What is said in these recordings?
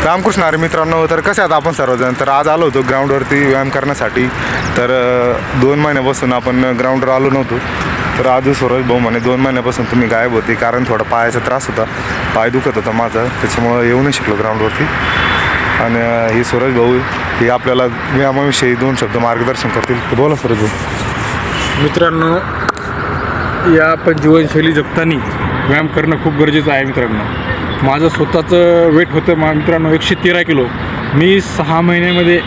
रामकृष्ण हरी मित्रांनो, तर कसे आहात आपण सर्वजण? तर आज आलो होतो ग्राउंडवरती व्यायाम करण्यासाठी. तर 2 महिन्यापासून आपण ग्राउंडवर आलो नव्हतो. तर आज सूरज भाऊ म्हणे 2 महिन्यापासून तुम्ही गायब होते, कारण थोडा पायाचा त्रास होता, पाय दुखत होता माझा, त्याच्यामुळं येऊ नाही शकलो ग्राउंडवरती. आणि ही सूरज भाऊ हे आपल्याला व्यायामाविषयी 2 शब्द मार्गदर्शन करतील. तर बोला सूरज भाऊ. मित्रांनो, या आपण जीवनशैली जगताना व्यायाम करणं खूप गरजेचं आहे. मित्रांनो, माझं स्वतःचं वेट होतं मित्रांनो 113 किलो. मी 6 महिन्यामध्ये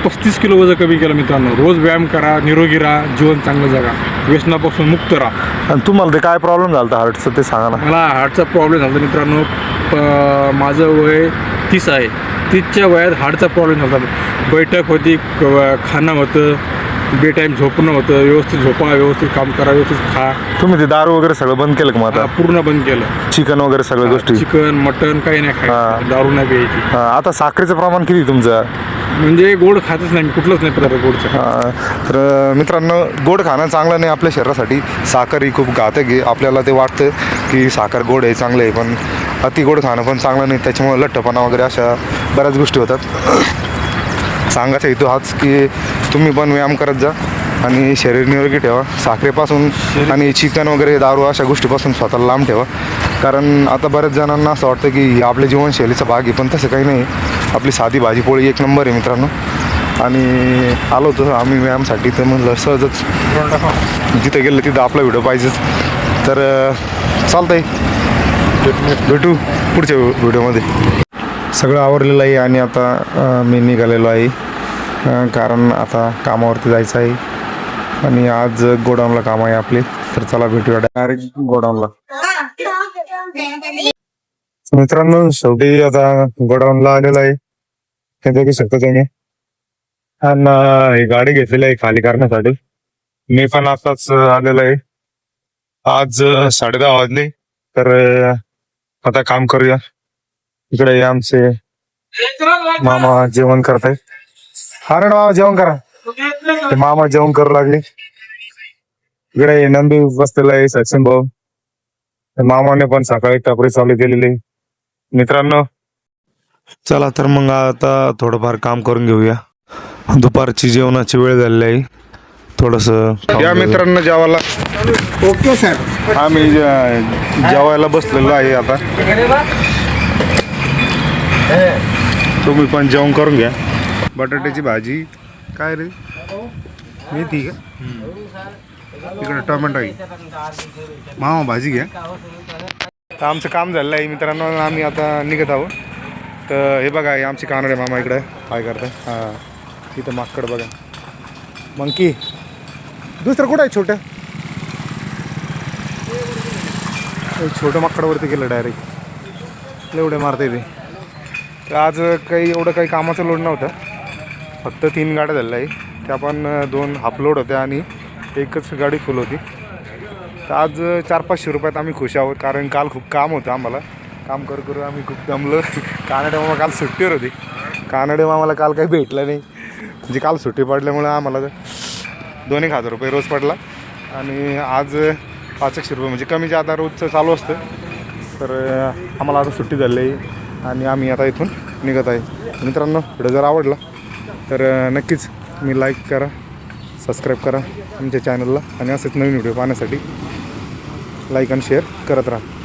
35 किलो वजन कमी केलं. मित्रांनो, रोज व्यायाम करा, निरोगी राहा, जीवन चांगलं जगा, व्यसनापासून मुक्त राहा. आणि तुम्हाला ते काय प्रॉब्लेम झाला होता हार्टचं ते सांगा ना. मला हार्टचा प्रॉब्लेम झाला मित्रांनो. माझं वय 30 आहे. 30च्या वयात हार्टचा प्रॉब्लेम झाला. बैठक होती, खाणं होतं, बे टाईम झोपणं होतं, व्यवस्थित झोपा, व्यवस्थित काम करा, व्यवस्थित खा. तुम्ही ते दारू वगैरे सगळं बंद केलं का? मग आता पूर्ण बंद केलं. चिकन वगैरे सगळ्या गोष्टी, चिकन मटन काही नाही खायचं, दारू नाही प्यायची. आता साखरेचं प्रमाण किती तुमचं? म्हणजे गोड खातच नाही, कुठलंच नाही प्रकार गोडचं. तर मित्रांनो, गोड खाणं चांगलं नाही आपल्या शरीरासाठी. साखर ही खूप घातक आहे. आपल्याला ते वाटतं की साखर गोड आहे, चांगलं आहे, पण अति गोड खाणं पण चांगलं नाही. त्याच्यामुळे लठ्ठपणा वगैरे अशा बऱ्याच गोष्टी होतात. सांगायचा हेतू हाच की तुम्ही पण व्यायाम करत जा आणि शरीर निरोगी ठेवा. साखरेपासून आणि चिकन वगैरे, दारू अशा गोष्टीपासून स्वतःला लांब ठेवा. कारण आता बऱ्याच जणांना असं वाटतं की आपल्या जीवनशैलीचा भाग आहे, पण तसं काही नाही. आपली साधी भाजी पोळी एक नंबर आहे मित्रांनो. आणि आलो होतो आम्ही व्यायामासाठी, तर म्हणलं सहजच जिथं गेलं तिथं आपला व्हिडिओ पाहिजेच. तर चालतंय, भेटू पुढच्या व्हिडिओमध्ये. सगळं आवरलेलं आहे आणि आता मी निघालेलो आहे, कारण आता कामावरती जायचं आहे आणि आज गोडाऊनला काम आहे आपले. तर चला भेटूया डायरेक्ट गोडाऊनला. मित्रांनो, शेवटी आता गोडाऊनला आलेलं आहे, हे बघू शकतो त्याने. आणि ही गाडी घेतलेली आहे खाली करण्यासाठी. मी पण आताच आलेलो आहे. आज 10:30 वाजले. तर आता काम करूया. इकडे आमचे मामा जेवण करताय. अरे मामा जेवण करा. ते मामा जेवण करू लागले. इकडे नंदू बसलेला आहे, सचिन भाऊ. मामाने पण सकाळी टपरी चालू केलेली. मित्रांनो, चला तर मग आता थोडंफार काम करून घेऊया. दुपारची जेवणाची वेळ झालेली आहे. थोडस या मित्रांनो जेवायला. Okay sir. आम्ही जेवायला बसलेलो आहे आता. तुम्ही पण जेवण करून घ्या. बटाट्याची भाजी, काय रे मेथी का, इकडे टोमॅटो आहे. मामा भाजी घ्या. तर आमचं काम झालेलं आहे मित्रांनो, आम्ही आता निघत आहोत. तर हे बघा, हे आमचे कानडे मामा इकडे काय करताय. हां, तिथं माकड बघा, मंकी. दुसरं कुठं आहे छोटं? छोटं माकडावरती गेलं डायरेक्ट, एवढे मारता येते. तर आज एवढं काही कामाचं लोड नव्हतं. फक्त 3 गाड्या झालेल्या आहे, त्या पण 2 हाफ लोड होत्या आणि एकच गाडी फुल होती. तर आज 400-500 रुपयात आम्ही खुश आहोत, कारण काल खूप काम होतं आम्हाला. काम करू आम्ही खूप दमलो. कानडे मामा काल सुट्टीवर होते. कानडे मामाला काल काही भेटलं नाही, म्हणजे काल सुट्टी पडल्यामुळं आम्हाला 2,000 रुपये रोज पडला. आणि आज 500 रुपये, म्हणजे कमी जादा रोजचं चालू असतं. तर आम्हाला आता सुट्टी झाली आहे आणि आम्ही आता इथून निघत आहे. मित्रांनो, व्हिडिओ जर आवडला तर नक्कीच मी लाईक करा, सबस्क्राईब करा आमच्या चॅनलला, आणि असेच नवीन व्हिडिओ पाहण्यासाठी लाईक आणि शेअर करत राहा.